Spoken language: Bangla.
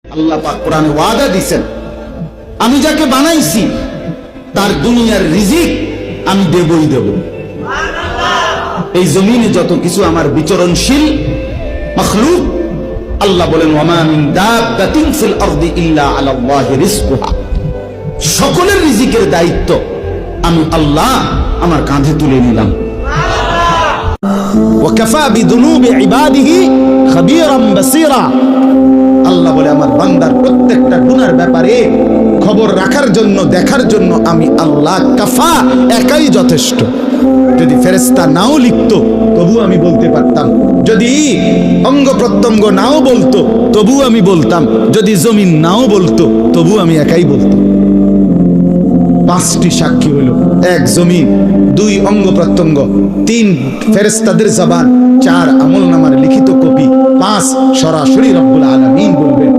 আল্লাহ পাক কোরআনে ওয়াদা দিয়েছেন, আমি যাকে বানাইছি তার দুনিয়ার রিজিক আমি দেবই দেব। এই জমিনে যত কিছু আমার বিচরণশীল মাখলুক, আল্লাহ বলেন ওয়ামা মিন দাব্বাতিন ফিল আরদি ইল্লা আলাল্লাহি রিজকুহা, সকলের রিজিকের দায়িত্ব আমি আল্লাহ আমার কাঁধে তুলে নিলাম। ওয়াকাফা বিদুনুবি ইবাদিহি খাবীরাম বাসীরা, আল্লাহ বলে আমার বান্দার প্রত্যেকটা গুনার ব্যাপারে খবর রাখার জন্য, দেখার জন্য আমি আল্লাহ কাফা, একাই যথেষ্ট। যদি ফেরেশতা নাও লিখতো তবু আমি বলতে পারতাম, যদি অঙ্গ প্রত্যঙ্গ নাও বলতো তবু আমি বলতাম, যদি জমিন নাও বলতো তবু আমি একাই বলতাম। পাঁচটি সাক্ষী হলো, এক জমিন, দুই অঙ্গ প্রত্যঙ্গ, তিন ফেরেশতাদের জবান, চার আমল নামার লিখিত কপি, পাঁচ সরাসরি রব্বুল আলামিন বলবেন